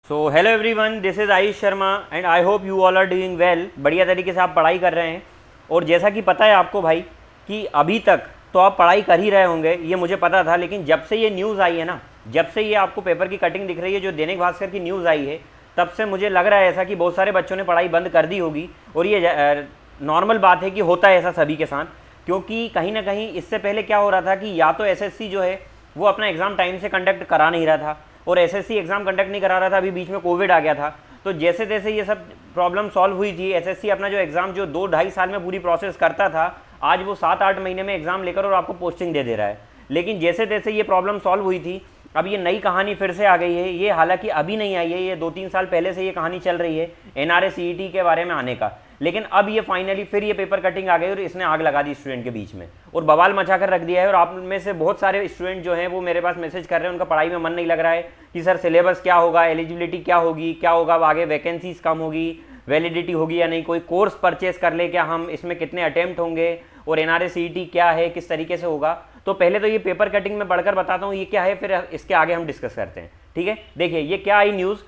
So hello everyone, this is Ayush Sharma and I hope you all are doing well. बढ़िया तरीके से आप पढ़ाई कर रहे हैं। और जैसा कि पता है आपको भाई कि अभी तक तो आप पढ़ाई कर ही रहे होंगे, ये मुझे पता था। लेकिन जब से ये न्यूज़ आई है ना, जब से ये आपको पेपर की कटिंग दिख रही है जो दैनिक भास्कर की न्यूज़ आई है, तब से मुझे लग रहा है ऐसा कि बहुत सारे बच्चों ने पढ़ाई बंद कर दी होगी। और ये नॉर्मल बात है कि होता है ऐसा सभी के साथ, क्योंकि कहीं ना कहीं इससे पहले क्या हो रहा था कि या तो एसएससी जो है वो अपना एग्ज़ाम टाइम से कंडक्ट करा नहीं रहा था, और एसएससी एग्ज़ाम कंडक्ट नहीं करा रहा था। अभी बीच में कोविड आ गया था, तो जैसे तैसे ये सब प्रॉब्लम सॉल्व हुई थी। एसएससी अपना जो एग्ज़ाम जो 2-2.5 साल में पूरी प्रोसेस करता था, आज वो 7-8 महीने में एग्ज़ाम लेकर और आपको पोस्टिंग दे दे रहा है। लेकिन जैसे तैसे ये प्रॉब्लम सॉल्व हुई थी, अब ये नई कहानी फिर से आ गई है। ये हालांकि अभी नहीं आई है, ये 2-3 साल पहले से ये कहानी चल रही है एनआरए सीईटी के बारे में आने का। लेकिन अब ये फाइनली फिर ये पेपर कटिंग आ गई और इसने आग लगा दी स्टूडेंट के बीच में और बवाल मचा कर रख दिया है। और आप में से बहुत सारे स्टूडेंट जो हैं वो मेरे पास मैसेज कर रहे हैं, उनका पढ़ाई में मन नहीं लग रहा है कि सर सिलेबस क्या होगा, एलिजिबिलिटी क्या होगी, क्या होगा, आगे वैकेंसीज कम होगी, वैलिडिटी होगी या नहीं, कोई कोर्स परचेज कर ले क्या हम, इसमें कितने अटेम्प्ट होंगे, और एनआरए सीईटी क्या है, किस तरीके से होगा। तो पहले तो ये पेपर कटिंग में पढ़कर बताता हूँ ये क्या है, फिर इसके आगे हम डिस्कस करते हैं। ठीक है, देखिए ये क्या आई न्यूज़।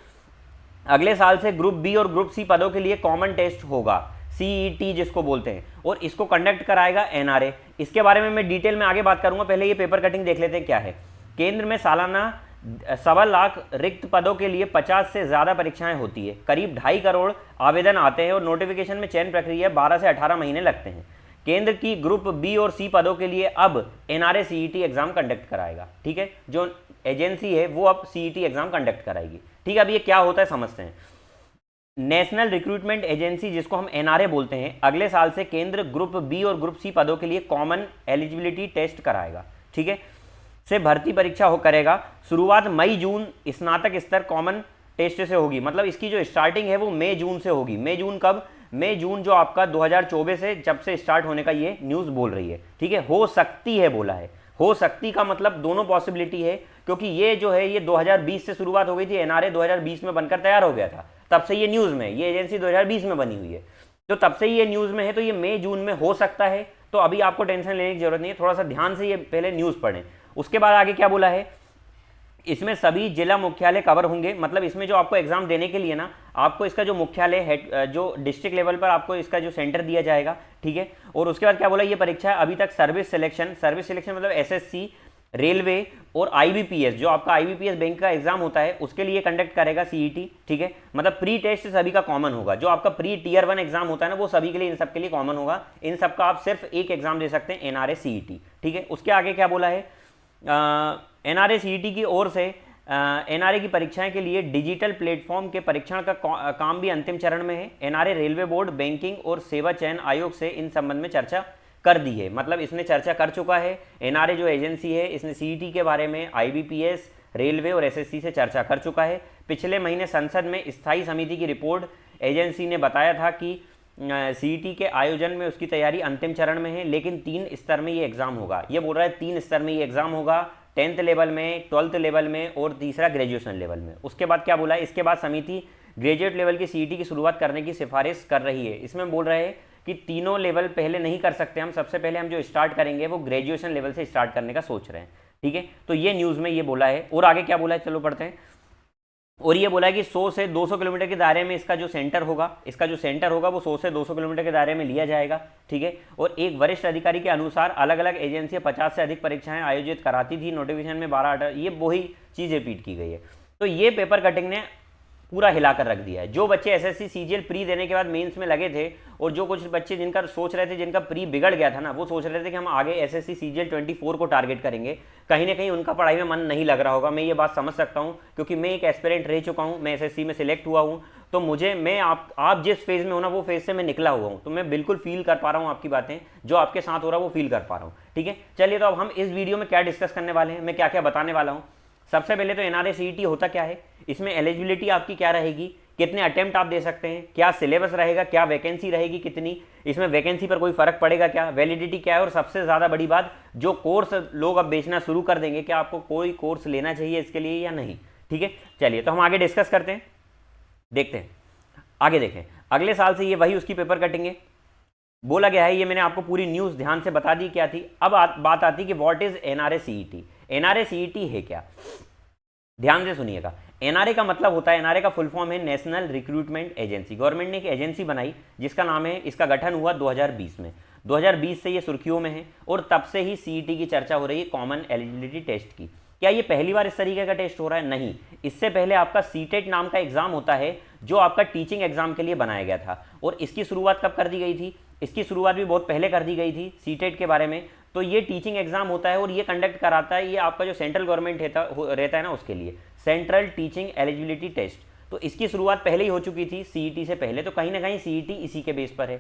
अगले साल से ग्रुप बी और ग्रुप सी पदों के लिए कॉमन टेस्ट होगा, सीईटी जिसको बोलते हैं, और इसको कंडक्ट कराएगा एनआरए। इसके बारे में मैं डिटेल में आगे बात करूंगा, पहले ये पेपर कटिंग देख लेते हैं क्या है। केंद्र में सालाना 1.25 लाख रिक्त पदों के लिए 50 से ज़्यादा परीक्षाएं होती है। करीब 2.5 करोड़ आवेदन आते हैं और नोटिफिकेशन में चयन प्रक्रिया 12 से 18 महीने लगते हैं। केंद्र की ग्रुप बी और सी पदों के लिए अब एनआरए सीईटी एग्जाम कंडक्ट कराएगा। ठीक है, जो एजेंसी है वो अब सीईटी एग्जाम कंडक्ट कराएगी। ठीक है, अब ये क्या होता है समझते हैं। नेशनल रिक्रूटमेंट एजेंसी जिसको हम एनआरए बोलते हैं, अगले साल से केंद्र ग्रुप बी और ग्रुप सी पदों के लिए कॉमन एलिजिबिलिटी टेस्ट कराएगा। ठीक है, से भर्ती परीक्षा हो करेगा। शुरुआत मई जून स्नातक स्तर कॉमन टेस्ट से होगी, मतलब इसकी जो स्टार्टिंग है वो मई जून से होगी। मई जून कब? मई जून जो आपका 2024 है, जब से स्टार्ट होने का ये न्यूज़ बोल रही है। ठीक है, हो सकती है बोला है, हो सकती का मतलब दोनों पॉसिबिलिटी है, क्योंकि ये जो है ये 2020 से शुरुआत हो गई थी, एनआरए 2020 में बनकर तैयार हो गया था, तब से ये न्यूज़ में, ये एजेंसी 2020 में बनी हुई है, तो तब से ये न्यूज़ में है, तो ये मई जून में हो सकता है। तो अभी आपको टेंशन लेने की जरूरत नहीं है, थोड़ा सा ध्यान से ये पहले न्यूज़ पढ़ें। उसके बाद आगे क्या बोला है, इसमें सभी जिला मुख्यालय कवर होंगे, मतलब इसमें जो आपको एग्जाम देने के लिए ना, आपको इसका जो मुख्यालय है, जो डिस्ट्रिक्ट लेवल पर आपको इसका जो सेंटर दिया जाएगा। ठीक है, और उसके बाद क्या बोला, ये परीक्षा अभी तक सर्विस सिलेक्शन मतलब एसएससी, रेलवे और आईबीपीएस, जो आपका आईबीपीएस बैंक का एग्जाम होता है उसके लिए कंडक्ट करेगा सीईटी। ठीक है, मतलब प्री टेस्ट सभी का कॉमन होगा, जो आपका प्री टीयर 1 एग्जाम होता है ना, वो सभी के लिए, इन सब के लिए कॉमन होगा। इन सब का आप सिर्फ एक एग्जाम दे सकते हैं, एनआरए सीईटी। ठीक है, उसके आगे क्या बोला है, एनआरए सीईटी की ओर से एनआरए की परीक्षाएं के लिए डिजिटल प्लेटफॉर्म के परीक्षण का काम भी अंतिम चरण में है। एनआरए रेलवे बोर्ड, बैंकिंग और सेवा चयन आयोग से इन संबंध में चर्चा कर दी है, मतलब इसने चर्चा कर चुका है। एनआरए जो एजेंसी है, इसने सीईटी के बारे में आईबीपीएस, रेलवे और एसएससी से चर्चा कर चुका है। पिछले महीने संसद में स्थायी समिति की रिपोर्ट एजेंसी ने बताया था कि सीईटी के आयोजन में उसकी तैयारी अंतिम चरण में है, लेकिन 3 स्तर में ये एग्जाम होगा। ये बोल रहा है 3 स्तर में ये एग्जाम होगा, 10th लेवल में, 12th लेवल में और तीसरा ग्रेजुएशन लेवल में। उसके बाद क्या बोला है, इसके बाद समिति ग्रेजुएट लेवल की सीईटी की शुरुआत करने की सिफारिश कर रही है। इसमें बोल रहे हैं कि तीनों लेवल पहले नहीं कर सकते हम, सबसे पहले हम जो स्टार्ट करेंगे वो ग्रेजुएशन लेवल से स्टार्ट करने का सोच रहे हैं। ठीक है, तो ये न्यूज़ में ये बोला है। और आगे क्या बोला है, चलो पढ़ते हैं। और ये बोला है कि 100 से 200 किलोमीटर के दायरे में इसका जो सेंटर होगा, वो 100 से 200 किलोमीटर के दायरे में लिया जाएगा। ठीक है, और एक वरिष्ठ अधिकारी के अनुसार अलग अलग एजेंसियां 50 से अधिक परीक्षाएं आयोजित कराती थी, नोटिफिकेशन में 12-18, ये वही चीज़ रिपीट की गई है। तो ये पेपर कटिंग ने पूरा हिलाकर रख दिया है। जो बच्चे एसएससी सीजीएल प्री देने के बाद मेंस में लगे थे, और जो कुछ बच्चे जिनका सोच रहे थे, जिनका प्री बिगड़ गया था ना, वो सोच रहे थे कि हम आगे एसएससी सीजीएल 24 को टारगेट करेंगे, कहीं ना कहीं उनका पढ़ाई में मन नहीं लग रहा होगा। मैं ये बात समझ सकता हूँ, क्योंकि मैं एक एस्पिरेंट रह चुका हूँ, मैं एसएससी में सिलेक्ट हुआ हूँ, तो मुझे, मैं आप जिस फेज़ में हो ना, वो फेज़ से मैं निकला हुआ हूँ, तो मैं बिल्कुल फील कर पा रहा हूँ आपकी बातें, जो आपके साथ हो रहा है वो फील कर पा रहा हूँ। ठीक है, चलिए, तो अब हम इस वीडियो में क्या डिस्कस करने वाले हैं, मैं क्या क्या बताने वाला हूँ। सबसे पहले तो एनआरए सीईटी होता क्या है, इसमें एलिजिबिलिटी आपकी क्या रहेगी, कितने अटेम्प्ट आप दे सकते हैं, क्या सिलेबस रहेगा, क्या वैकेंसी रहेगी कितनी, इसमें वैकेंसी पर कोई फर्क पड़ेगा क्या, वैलिडिटी क्या है, और सबसे ज़्यादा बड़ी बात, जो कोर्स लोग अब बेचना शुरू कर देंगे, क्या आपको कोई कोर्स लेना चाहिए इसके लिए या नहीं। ठीक है, चलिए, तो हम आगे डिस्कस करते हैं, देखते हैं आगे। देखें, अगले साल से ये वही उसकी पेपर कटेंगे, बोला गया है। ये मैंने आपको पूरी न्यूज़ ध्यान से बता दी क्या थी। अब बात आती कि what is NRA CET. NRA CET है क्या। ध्यान से सुनिएगा, एनआरए का मतलब होता है, एनआरए का फुल फॉर्म है नेशनल रिक्रूटमेंट एजेंसी। गवर्नमेंट ने एक एजेंसी बनाई जिसका नाम है, इसका गठन हुआ 2020 में। 2020 से ये सुर्खियों में है और तब से ही सीईटी की चर्चा हो रही है, कॉमन एलिजिबिलिटी टेस्ट की। क्या ये पहली बार इस तरीके का टेस्ट हो रहा है? नहीं, इससे पहले आपका सीटेट नाम का एग्जाम होता है जो आपका टीचिंग एग्जाम के लिए बनाया गया था। और इसकी शुरुआत कब कर दी गई थी? इसकी शुरुआत भी बहुत पहले कर दी गई थी सीटेट के बारे में। तो ये टीचिंग एग्जाम होता है और ये कंडक्ट कराता है, ये आपका जो सेंट्रल गवर्नमेंट रहता है ना, उसके लिए सेंट्रल टीचिंग एलिजिबिलिटी टेस्ट। तो इसकी शुरुआत पहले ही हो चुकी थी सीईटी से पहले, तो कहीं ना कहीं सीईटी इसी के बेस पर है।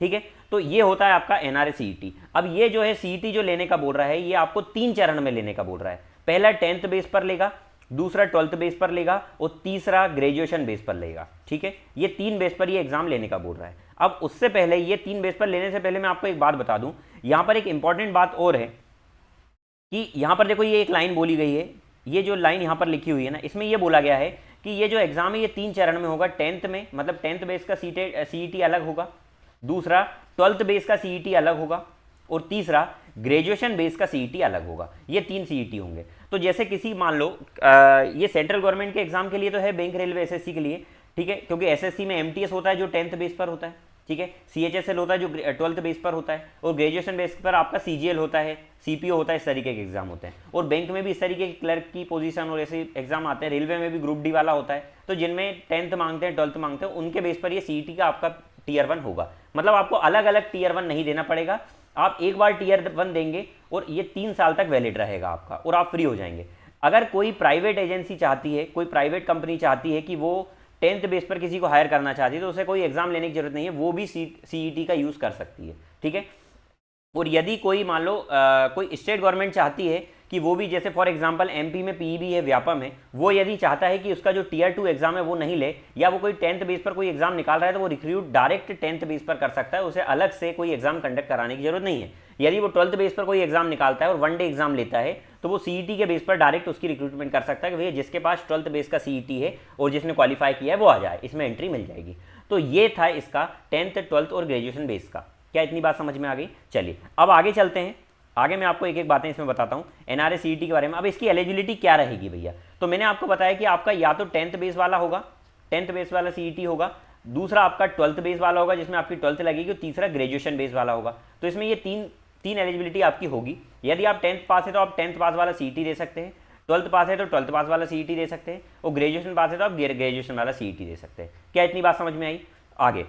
ठीक है, तो ये होता है आपका एनआरए सीईटी। अब ये जो है सीईटी जो लेने का बोल रहा है, ये आपको 3 चरण में लेने का बोल रहा है। पहला 10th बेस पर लेगा, दूसरा 12th बेस पर लेगा और तीसरा ग्रेजुएशन बेस पर लेगा। ठीक है, ये 3 बेस पर ये एग्जाम लेने का बोल रहा है। अब उससे पहले, ये 3 बेस पर लेने से पहले मैं आपको एक बात बता दूं, यहां पर एक इंपॉर्टेंट बात और है कि यहां पर देखो ये एक लाइन बोली गई है, ये जो लाइन यहां पर लिखी हुई है ना, इसमें ये बोला गया है कि ये जो एग्जाम है ये 3 चरण में होगा। 10th में, मतलब 10th बेस का सीईटी अलग होगा, दूसरा 12th बेस का सीईटी अलग होगा और तीसरा ग्रेजुएशन बेस का सीईटी अलग होगा। ये 3 सीईटी होंगे। तो जैसे किसी मान लो ये सेंट्रल गवर्नमेंट के एग्जाम के लिए तो है, बैंक, रेलवे, एसएससी के लिए। ठीक है, क्योंकि एसएससी में एमटीएस होता है जो 10th बेस पर होता है। ठीक है, सीएचएसएल होता है जो 12th बेस पर होता है, और ग्रेजुएशन बेस पर आपका सीजीएल होता है, सीपीओ होता है, इस तरीके के एग्जाम होते हैं। और बैंक में भी इस तरीके के क्लर्क की पोजीशन और ऐसे एग्जाम आते हैं। रेलवे में भी ग्रुप डी वाला होता है। तो जिनमें 10th मांगते हैं, 12th मांगते हैं, उनके बेस पर ये सीईटी का आपका टीयर 1 होगा। मतलब आपको अलग अलग टीयर 1 नहीं देना पड़ेगा, आप एक बार टीयर 1 देंगे और ये 3 साल तक वैलिड रहेगा आपका, और आप फ्री हो जाएंगे। अगर कोई प्राइवेट एजेंसी चाहती है, कोई प्राइवेट कंपनी चाहती है कि वो 10th बेस पर किसी को हायर करना चाहती है, तो उसे कोई एग्जाम लेने की जरूरत नहीं है, वो भी सीईटी का यूज कर सकती है। ठीक है, और यदि कोई मान लो कोई स्टेट गवर्नमेंट चाहती है कि वो भी, जैसे फॉर एग्जांपल एमपी में पीईबी है, व्यापम है, वो यदि चाहता है कि उसका जो टीयर 2 एग्जाम है वो नहीं ले, या वो कोई 10th बेस पर कोई एग्जाम निकाल रहा है, तो वो रिक्रूट डायरेक्ट 10th बेस पर कर सकता है, उसे अलग से कोई एग्जाम कंडक्ट कराने की जरूरत नहीं है। यदि वो 12th बेस पर कोई एग्जाम निकालता है और 1 डे एग्जाम लेता है, तो वो सीईटी के बेस पर डायरेक्ट उसकी रिक्रूटमेंट कर सकता है कि भैया जिसके पास 12th बेस का सीईटी है और जिसने क्वालिफाई किया है वो आ जाए, इसमें एंट्री मिल जाएगी। तो ये था इसका 10th, 12th और ग्रेजुएशन बेस का। क्या इतनी बात समझ में आ गई? चलिए अब आगे चलते हैं। आगे मैं आपको एक एक बातें इसमें बताता हूँ एनआरए सीईटी के बारे में। अब इसकी एलिजिबिलिटी क्या रहेगी भैया? तो मैंने आपको बताया कि आपका या तो 10th बेस वाला होगा, 10th बेस वाला सीईटी होगा, दूसरा आपका 12th बेस वाला होगा जिसमें आपकी 12th लगेगी, और तीसरा ग्रेजुएशन बेस वाला होगा। तो इसमें ये तीन एलिजिबिलिटी आपकी होगी। यदि आप 10th पास है तो आप 10th पास वाला सीईटी दे सकते हैं, 12th पास है तो 12th पास वाला सीईटी दे सकते हैं, और ग्रेजुएशन पास है तो आप ग्रेजुएशन वाला सीईटी दे सकते हैं। क्या इतनी बात समझ में आई? आगे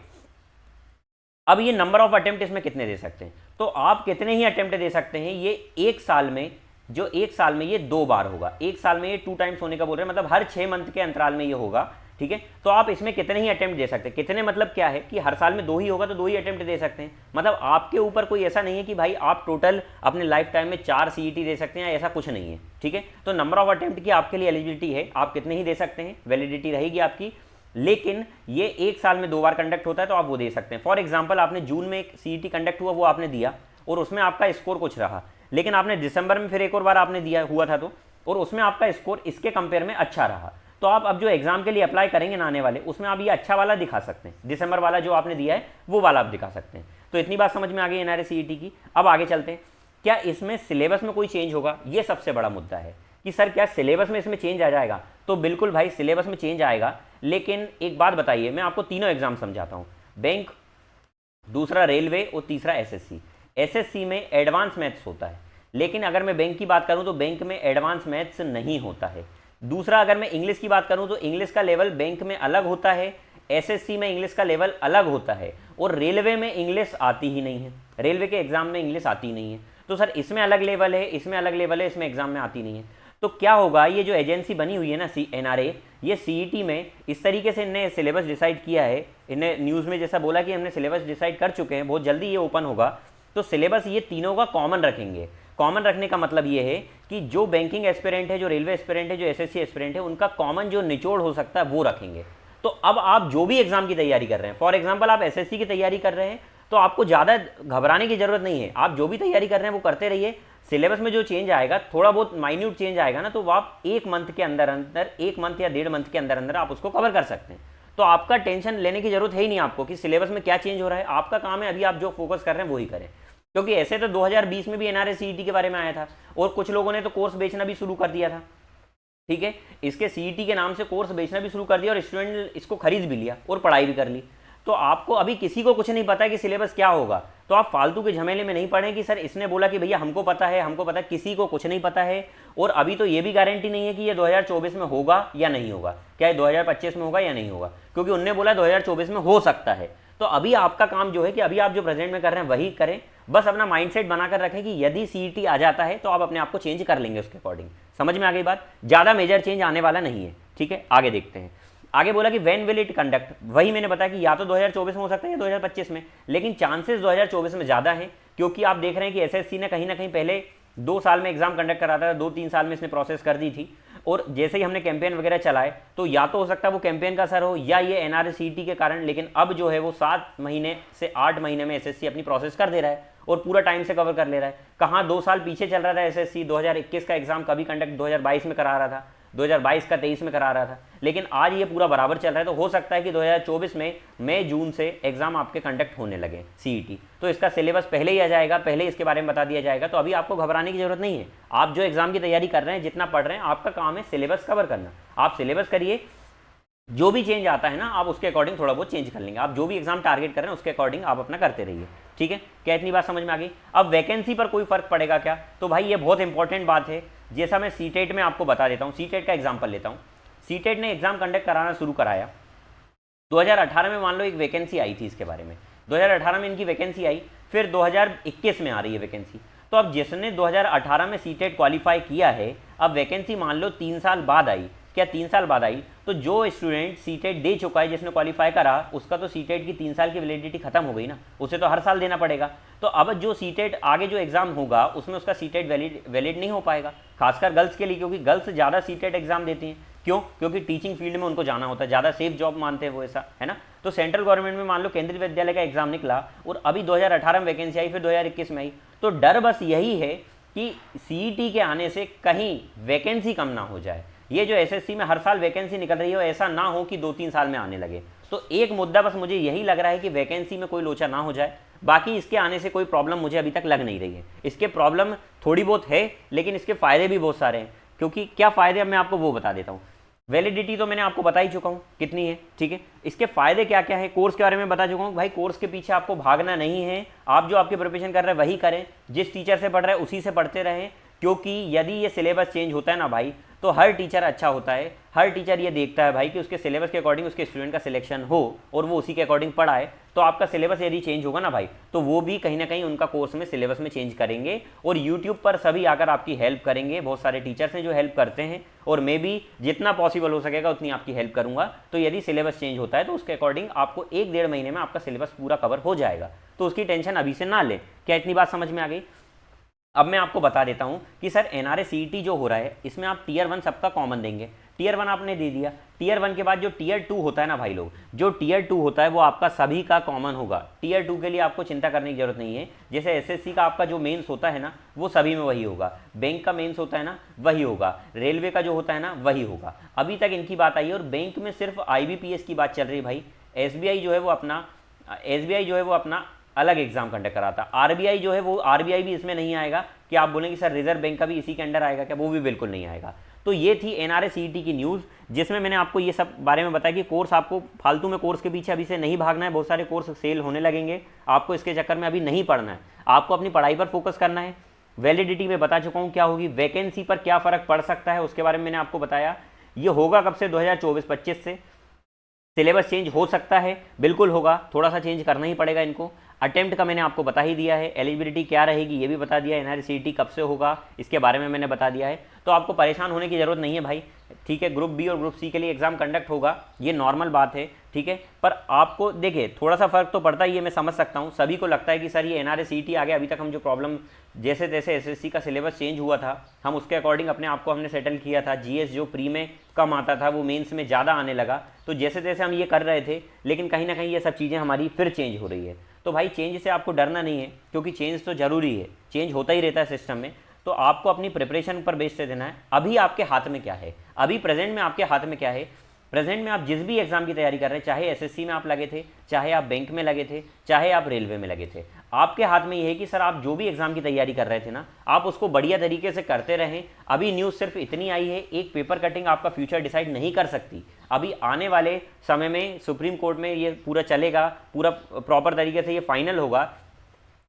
अब ये नंबर ऑफ अटेम्प्ट इसमें कितने दे सकते हैं? तो आप कितने ही अटेम्प्ट दे सकते हैं। ये एक साल में, जो एक साल में ये 2 बार होगा। एक साल में ये 2 टाइम्स होने का बोल रहे हैं, मतलब हर 6 मंथ के अंतराल में ये होगा। ठीक है, तो आप इसमें कितने ही अटेम्प्ट दे सकते हैं। कितने मतलब क्या है कि हर साल में 2 ही होगा तो 2 ही अटेम्प्ट दे सकते हैं। मतलब आपके ऊपर कोई ऐसा नहीं है कि भाई आप टोटल अपने लाइफ टाइम में 4 सीईटी दे सकते हैं, ऐसा कुछ नहीं है। ठीक है, तो नंबर ऑफ अटेम्प्ट की आपके लिए एलिजिबिलिटी है, आप कितने ही दे सकते हैं, वैलिडिटी रहेगी आपकी। लेकिन ये एक साल में 2 बार कंडक्ट होता है तो आप वो दे सकते हैं। फॉर एग्जांपल आपने जून में एक सीईटी कंडक्ट हुआ, वो आपने दिया और उसमें आपका स्कोर कुछ रहा, लेकिन आपने दिसंबर में फिर एक और बार आपने दिया हुआ था, तो और उसमें आपका स्कोर इसके कंपेयर में अच्छा रहा, तो आप अब जो एग्जाम के लिए अप्लाई करेंगे ना आने वाले, उसमें आप ये अच्छा वाला दिखा सकते हैं। दिसंबर वाला जो आपने दिया है वो वाला आप दिखा सकते हैं। तो इतनी बात समझ में आ गई एनआरए सीईटी की। अब आगे चलते हैं, क्या इसमें सिलेबस में कोई चेंज होगा? ये सबसे बड़ा मुद्दा है कि सर क्या सिलेबस में इसमें चेंज आ जाएगा? तो बिल्कुल भाई सिलेबस में चेंज आएगा, लेकिन एक बात बताइए, मैं आपको तीनों एग्जाम समझाता हूँ। बैंक, दूसरा रेलवे और तीसरा एसएससी। एसएससी में एडवांस मैथ्स होता है, लेकिन अगर मैं बैंक की बात करूं तो बैंक में एडवांस मैथ्स नहीं होता है। दूसरा अगर मैं इंग्लिश की बात करूं तो इंग्लिश का लेवल बैंक में अलग होता है, एसएससी में इंग्लिश का लेवल अलग होता है, और रेलवे में इंग्लिश आती ही नहीं है। रेलवे के एग्जाम में इंग्लिश आती नहीं है। तो सर इसमें अलग लेवल है, इसमें अलग लेवल है, इसमें एग्जाम में आती नहीं है। तो क्या होगा, ये जो एजेंसी बनी हुई है ना एनआरए, ये सीईटी में इस तरीके से इन्हें सिलेबस डिसाइड किया है। इन्हें न्यूज़ में जैसा बोला कि हमने सिलेबस डिसाइड कर चुके हैं, बहुत जल्दी ये ओपन होगा। तो सिलेबस ये तीनों का कॉमन रखेंगे। कॉमन रखने का मतलब ये है कि जो बैंकिंग एस्पिरेंट है, जो रेलवे एस्पिरेंट है, जो एसएससी एस्पिरेंट है, उनका कॉमन जो निचोड़ हो सकता है वो रखेंगे। तो अब आप जो भी एग्जाम की तैयारी कर रहे हैं, फॉर एग्जाम्पल आप एसएससी की तैयारी कर रहे हैं, तो आपको ज़्यादा घबराने की जरूरत नहीं है। आप जो भी तैयारी कर रहे हैं वो करते रहिए। सिलेबस में जो चेंज आएगा, थोड़ा बहुत माइन्यूट चेंज आएगा ना, तो वो आप 1 मंथ के अंदर अंदर, 1 मंथ या 1.5 मंथ के अंदर अंदर आप उसको कवर कर सकते हैं। तो आपका टेंशन लेने की जरूरत है ही नहीं आपको कि सिलेबस में क्या चेंज हो रहा है। आपका काम है अभी आप जो फोकस कर रहे हैं वही करें, क्योंकि ऐसे तो 2020 में भी एनआरए सीईटी के बारे में आया था और कुछ लोगों ने तो कोर्स बेचना भी शुरू कर दिया था। ठीक है। इसके सीईटी के नाम से कोर्स बेचना भी शुरू कर दिया और स्टूडेंट इसको खरीद भी लिया और पढ़ाई भी कर ली। तो आपको अभी किसी को कुछ नहीं पता है कि सिलेबस क्या होगा, तो आप फालतू के झमेले में नहीं पड़े कि सर इसने बोला कि भैया हमको पता है, हमको पता है। किसी को कुछ नहीं पता है। और अभी तो ये भी गारंटी नहीं है कि ये 2024 में होगा या नहीं होगा, क्या ये 2025 में होगा या नहीं होगा, क्योंकि उनने बोला 2024 में हो सकता है। तो अभी आपका काम जो है कि अभी आप जो प्रेजेंट में कर रहे हैं वही करें। बस अपना माइंडसेट बनाकर रखें कि यदि सीईटी आ जाता है तो आप अपने आप को चेंज कर लेंगे उसके अकॉर्डिंग। समझ में आ गई बात? ज़्यादा मेजर चेंज आने वाला नहीं है। ठीक है, आगे देखते हैं। आगे बोला कि व्हेन विल इट कंडक्ट, वही मैंने बताया कि या तो 2024 में हो सकता है या 2025 में, लेकिन चांसेस 2024 में ज़्यादा है, क्योंकि आप देख रहे हैं कि एसएससी ने कहीं ना कहीं पहले 2 साल में एग्जाम कंडक्ट कराता था, 2-3 साल में इसने प्रोसेस कर दी थी। और जैसे ही हमने कैंपेन वगैरह चलाए तो या तो हो सकता है वो कैंपेन का असर हो या ये एनआरसीटी के कारण, लेकिन अब जो है वो 7 महीने से 8 महीने में एसएससी अपनी प्रोसेस कर दे रहा है और पूरा टाइम से कवर कर ले रहा है। कहाँ 2 साल पीछे चल रहा था एसएससी, 2021 का एग्जाम कभी कंडक्ट 2022 में करा रहा था, 2022 का 23 में करा रहा था, लेकिन आज ये पूरा बराबर चल रहा है। तो हो सकता है कि 2024 में मई जून से एग्जाम आपके कंडक्ट होने लगे सीईटी, तो इसका सिलेबस पहले ही आ जाएगा, पहले इसके बारे में बता दिया जाएगा। तो अभी आपको घबराने की जरूरत नहीं है। आप जो एग्जाम की तैयारी कर रहे हैं, जितना पढ़ रहे हैं, आपका काम है सिलेबस कवर करना। आप सिलेबस करिए, जो भी चेंज आता है ना आप उसके अकॉर्डिंग थोड़ा बहुत चेंज कर लेंगे। आप जो भी एग्जाम टारगेट कर रहे हैं उसके अकॉर्डिंग आप अपना करते रहिए। ठीक है, क्या इतनी बात समझ में आ गई? अब वैकेंसी पर कोई फर्क पड़ेगा क्या? तो भाई ये बहुत इंपॉर्टेंट बात है। जैसा मैं सीटेट में आपको बता देता हूँ, सीटेट का एग्जाम्पल लेता हूँ। सीटेट ने एग्जाम कंडक्ट कराना शुरू कराया 2018 में। मान लो एक वैकेंसी आई थी इसके बारे में, 2018 में इनकी वैकेंसी आई, फिर 2021 में आ रही है वैकेंसी। तो अब जिसने 2018 में सीटेट क्वालिफाई किया है, अब वैकेंसी मान लो 3 साल बाद आई, क्या 3 साल बाद आई, तो जो स्टूडेंट सीटेट दे चुका है, जिसने क्वालिफाई करा, उसका तो सीटेट की 3 साल की वैलिडिटी खत्म हो गई ना, उसे तो हर साल देना पड़ेगा। तो अब जो सीटेट आगे जो एग्जाम होगा उसमें उसका सीटेट वैलिड नहीं हो पाएगा, खासकर गर्ल्स के लिए, क्योंकि गर्ल्स ज़्यादा सीटेट एग्जाम देती हैं। क्यों? क्योंकि टीचिंग फील्ड में उनको जाना होता है, ज़्यादा सेफ जॉब मानते हैं वो, ऐसा है ना। तो सेंट्रल गवर्नमेंट में मान लो केंद्रीय विद्यालय का एग्जाम निकला और अभी 2018 में वैकेंसी आई, फिर 2021 में आई, तो डर बस यही है कि सीईटी के आने से कहीं वैकेंसी कम ना हो जाए। ये जो एसएससी में हर साल वैकेंसी निकल रही है ऐसा ना हो कि 2-3 साल में आने लगे। तो एक मुद्दा बस मुझे यही लग रहा है कि वैकेंसी में कोई लोचा ना हो जाए। बाकी इसके आने से कोई प्रॉब्लम मुझे अभी तक लग नहीं रही है। इसके प्रॉब्लम थोड़ी बहुत है, लेकिन इसके फ़ायदे भी बहुत सारे हैं। क्योंकि क्या फ़ायदे, अब मैं आपको वो बता देता हूँ। वैलिडिटी तो मैंने आपको बता ही चुका हूँ कितनी है, ठीक है। इसके फ़ायदे क्या क्या है, कोर्स के बारे में बता चुका हूँ। भाई कोर्स के पीछे आपको भागना नहीं है, आप जो आपकी प्रिपरेशन कर रहे हैं वही करें, जिस टीचर से पढ़ रहे हैं उसी से पढ़ते रहें। क्योंकि यदि ये सिलेबस चेंज होता है ना भाई, तो हर टीचर अच्छा होता है। हर टीचर ये देखता है भाई कि उसके सिलेबस के अकॉर्डिंग उसके स्टूडेंट का सिलेक्शन हो और वो उसी के अकॉर्डिंग पढ़ाए। तो आपका सिलेबस यदि चेंज होगा ना भाई, तो वो भी कहीं ना कहीं उनका कोर्स में सिलेबस में चेंज करेंगे। और यूट्यूब पर सभी आकर आपकी हेल्प करेंगे, बहुत सारे टीचर्स हैं जो हेल्प करते हैं, और मैं भी जितना पॉसिबल हो सकेगा उतनी आपकी हेल्प करूँगा। तो यदि सिलेबस चेंज होता है तो उसके अकॉर्डिंग आपको 1-1.5 महीने में आपका सिलेबस पूरा कवर हो जाएगा। तो उसकी टेंशन अभी से ना लें। क्या इतनी बात समझ में आ गई? अब मैं आपको बता देता हूं कि सर एनआरए सीईटी जो हो रहा है इसमें आप टीयर 1 सबका कॉमन देंगे। टीयर 1 आपने दे दिया, टीयर 1 के बाद जो टीयर 2 होता है ना भाई लोग, जो टीयर 2 होता है वो आपका सभी का कॉमन होगा। टीयर 2 के लिए आपको चिंता करने की जरूरत नहीं है। जैसे एसएससी का आपका जो मेंस होता है ना वो सभी में वही होगा, बैंक का मेंस होता है ना वही होगा, रेलवे का जो होता है ना वही होगा। अभी तक इनकी बात आई है, और बैंक में सिर्फ IBPS की बात चल रही है भाई। एसबीआई जो है वो अपना अलग एग्जाम कंडक्ट कराता। आरबीआई जो है वो आरबीआई भी इसमें नहीं आएगा कि आप बोलेंगे सर रिजर्व बैंक का भी इसी के अंडर आएगा क्या, वो भी बिल्कुल नहीं आएगा। तो ये थी एनआरए सीईटी की न्यूज़, जिसमें मैंने आपको ये सब बारे में बताया कि कोर्स आपको फालतू में कोर्स के पीछे अभी से नहीं भागना है। बहुत सारे कोर्स सेल होने लगेंगे, आपको इसके चक्कर में अभी नहीं पढ़ना है, आपको अपनी पढ़ाई पर फोकस करना है। वैलिडिटी में बता चुका हूँ क्या होगी, वैकेंसी पर क्या फ़र्क पड़ सकता है उसके बारे में मैंने आपको बताया। ये होगा कब से, 2024-25 से। सिलेबस चेंज हो सकता है, बिल्कुल होगा, थोड़ा सा चेंज करना ही पड़ेगा इनको। अटेम्प्ट का मैंने आपको बता ही दिया है, एलिजिबिलिटी क्या रहेगी ये भी बता दिया है, एनआरए सीईटी कब से होगा इसके बारे में मैंने बता दिया है। तो आपको परेशान होने की ज़रूरत नहीं है भाई, ठीक है। ग्रुप बी और ग्रुप सी के लिए एग्जाम कंडक्ट होगा, ये नॉर्मल बात है, ठीक है। पर आपको देखिए थोड़ा सा फर्क तो पड़ता ही है, मैं समझ सकता हूँ। सभी को लगता है कि सर ये एनआरए सीईटी आ गया, अभी तक हम जो प्रॉब्लम जैसे तैसे एसएससी का सिलेबस चेंज हुआ था हम उसके अकॉर्डिंग अपने आप को हमने सेटल किया था। जीएस जो प्री में कम आता था वो मेंस में ज़्यादा आने लगा, तो जैसे तैसे हम ये कर रहे थे, लेकिन कहीं ना कहीं ये सब चीज़ें हमारी फिर चेंज हो रही है। तो भाई चेंज से आपको डरना नहीं है, क्योंकि चेंज तो ज़रूरी है, चेंज होता ही रहता है सिस्टम में। तो आपको अपनी प्रिपरेशन पर बेस से देना है। अभी आपके हाथ में क्या है, अभी प्रेजेंट में आपके हाथ में क्या है, प्रेजेंट में आप जिस भी एग्जाम की तैयारी कर रहे हैं, चाहे एसएससी में आप लगे थे, चाहे आप बैंक में लगे थे, चाहे आप रेलवे में लगे थे, आपके हाथ में ये है कि सर आप जो भी एग्जाम की तैयारी कर रहे थे ना, आप उसको बढ़िया तरीके से करते रहें। अभी न्यूज़ सिर्फ इतनी आई है, एक पेपर कटिंग आपका फ्यूचर डिसाइड नहीं कर सकती। अभी आने वाले समय में सुप्रीम कोर्ट में ये पूरा चलेगा, पूरा प्रॉपर तरीके से ये फाइनल होगा,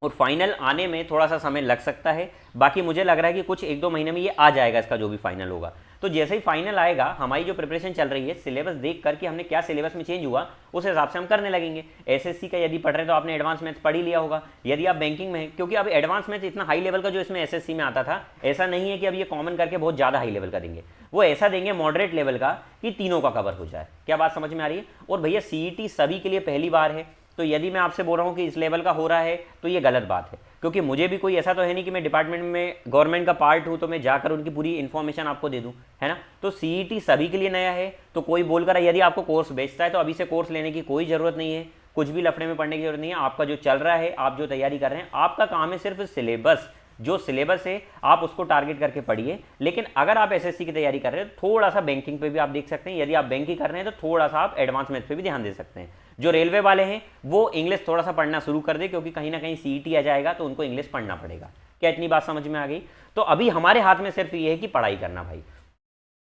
और फाइनल आने में थोड़ा सा समय लग सकता है। बाकी मुझे लग रहा है कि कुछ 1-2 महीने में ये आ जाएगा, इसका जो भी फाइनल होगा। तो जैसे ही फाइनल आएगा, हमारी जो प्रिपरेशन चल रही है, सिलेबस देख करके हमने क्या सिलेबस में चेंज हुआ उस हिसाब से हम करने लगेंगे। एसएससी का यदि पढ़ रहे हैं तो आपने एडवांस मैथ्स पढ़ ही लिया होगा। यदि आप बैंकिंग में हैं, क्योंकि अब एडवांस मैथ्स इतना हाई लेवल का जो इसमें एसएससी में आता था, ऐसा नहीं है कि अब ये कॉमन करके बहुत ज़्यादा हाई लेवल का देंगे, वो ऐसा देंगे मॉडरेट लेवल का कि तीनों का कवर हो जाए। क्या बात समझ में आ रही है? और भैया सीईटी सभी के लिए पहली बार है, तो यदि मैं आपसे बोल रहा हूँ कि इस लेवल का हो रहा है तो ये गलत बात है, क्योंकि मुझे भी कोई ऐसा तो है नहीं कि मैं डिपार्टमेंट में गवर्नमेंट का पार्ट हूँ तो मैं जाकर उनकी पूरी इन्फॉर्मेशन आपको दे दूँ, है ना। तो सीईटी सभी के लिए नया है, तो कोई बोलकर यदि आपको कोर्स बेचता है तो अभी से कोर्स लेने की कोई ज़रूरत नहीं है, कुछ भी लफड़े में पढ़ने की जरूरत नहीं है। आपका जो चल रहा है, आप जो तैयारी कर रहे हैं, आपका काम है सिर्फ सिलेबस, जो सिलेबस है आप उसको टारगेट करके पढ़िए। लेकिन अगर आप एसएससी की तैयारी कर रहे हैं, थोड़ा सा बैंकिंग पे भी आप देख सकते हैं। यदि आप बैंकिंग कर रहे हैं तो थोड़ा सा आप एडवांस मैथ्स पे भी ध्यान दे सकते हैं। जो रेलवे वाले हैं वो इंग्लिश थोड़ा सा पढ़ना शुरू कर दे, क्योंकि कहीं ना कहीं सीईटी आ जाएगा तो उनको इंग्लिश पढ़ना पड़ेगा। क्या इतनी बात समझ में आ गई? तो अभी हमारे हाथ में सिर्फ ये है कि पढ़ाई करना भाई,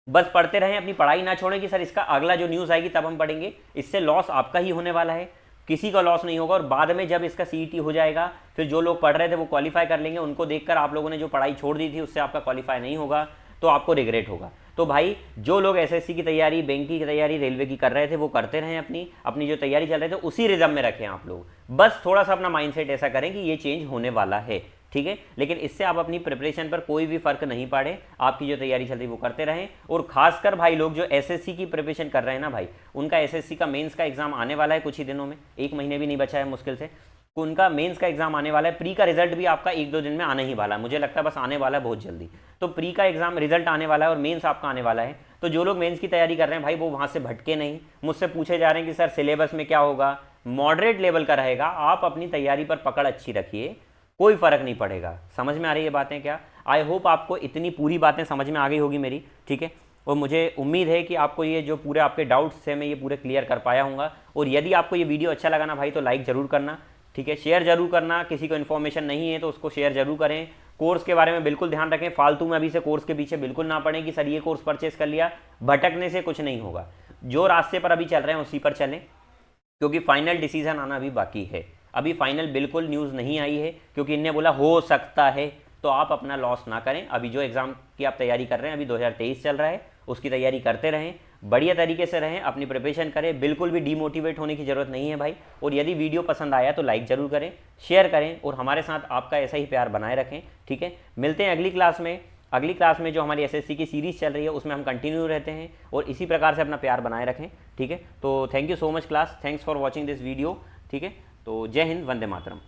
बस पढ़ते रहें, अपनी पढ़ाई ना छोड़ें कि सर इसका अगला जो न्यूज़ आएगी तब हम पढ़ेंगे। इससे लॉस आपका ही होने वाला है, किसी का लॉस नहीं होगा। और बाद में जब इसका सीईटी हो जाएगा, फिर जो लोग पढ़ रहे थे वो क्वालिफाई कर लेंगे, उनको देखकर आप लोगों ने जो पढ़ाई छोड़ दी थी उससे आपका क्वालिफाई नहीं होगा, तो आपको रिग्रेट होगा। तो भाई जो लोग एसएससी की तैयारी, बैंकिंग की तैयारी, रेलवे की कर रहे थे वो करते रहें, अपनी जो तैयारी चल रही थी उसी रिदम में रखें आप लोग। बस थोड़ा सा अपना माइंडसेट ऐसा करें कि ये चेंज होने वाला है, ठीक है। लेकिन इससे आप अपनी प्रिपरेशन पर कोई भी फर्क नहीं पड़े, आपकी जो तैयारी चल रही है वो करते रहें। और खासकर भाई लोग जो एसएससी की प्रिपरेशन कर रहे हैं ना भाई, उनका एसएससी का मेंस का एग्जाम आने वाला है कुछ ही दिनों में, 1 महीने भी नहीं बचा है मुश्किल से। उनका मेंस का एग्जाम आने वाला है, प्री का रिजल्ट भी आपका 1-2 दिन में आने ही वाला है, मुझे लगता है बस आने वाला है बहुत जल्दी। तो प्री का एग्जाम रिजल्ट आने वाला है और मेंस आपका आने वाला है। तो जो लोग मेंस की तैयारी कर रहे हैं भाई, वो वहाँ से भटके नहीं। मुझसे पूछे जा रहे हैं कि सर सिलेबस में क्या होगा, मॉडरेट लेवल का रहेगा। आप अपनी तैयारी पर पकड़ अच्छी रखिए, कोई फर्क नहीं पड़ेगा। समझ में आ रही है बातें क्या? आई होप आपको इतनी पूरी बातें समझ में आ गई होगी मेरी, ठीक है। और मुझे उम्मीद है कि आपको ये जो पूरे आपके डाउट्स हैं मैं ये पूरे क्लियर कर पाया हूँगा। और यदि आपको ये वीडियो अच्छा लगा ना भाई तो लाइक ज़रूर करना, ठीक है, शेयर जरूर करना। किसी को इन्फॉर्मेशन नहीं है तो उसको शेयर जरूर करें। कोर्स के बारे में बिल्कुल ध्यान रखें, फालतू में अभी से कोर्स के पीछे बिल्कुल ना पड़ें कि सर ये कोर्स परचेस कर लिया, भटकने से कुछ नहीं होगा। जो रास्ते पर अभी चल रहे हैं उसी पर चलें, क्योंकि फाइनल डिसीजन आना भी बाकी है। अभी फाइनल बिल्कुल न्यूज़ नहीं आई है, क्योंकि इनने बोला हो सकता है। तो आप अपना लॉस ना करें। अभी जो एग्ज़ाम की आप तैयारी कर रहे हैं, अभी 2023 चल रहा है, उसकी तैयारी करते रहें, बढ़िया तरीके से रहें, अपनी प्रिपरेशन करें। बिल्कुल भी डीमोटिवेट होने की ज़रूरत नहीं है भाई। और यदि वीडियो पसंद आया तो लाइक ज़रूर करें, शेयर करें, और हमारे साथ आपका ऐसा ही प्यार बनाए रखें, ठीक है। मिलते हैं अगली क्लास में। अगली क्लास में जो हमारी एसएससी की सीरीज़ चल रही है उसमें हम कंटिन्यू रहते हैं, और इसी प्रकार से अपना प्यार बनाए रखें, ठीक है। तो thank you so much class, thanks for watching this video, ठीक है। तो जय हिंद, वंदे मातरम।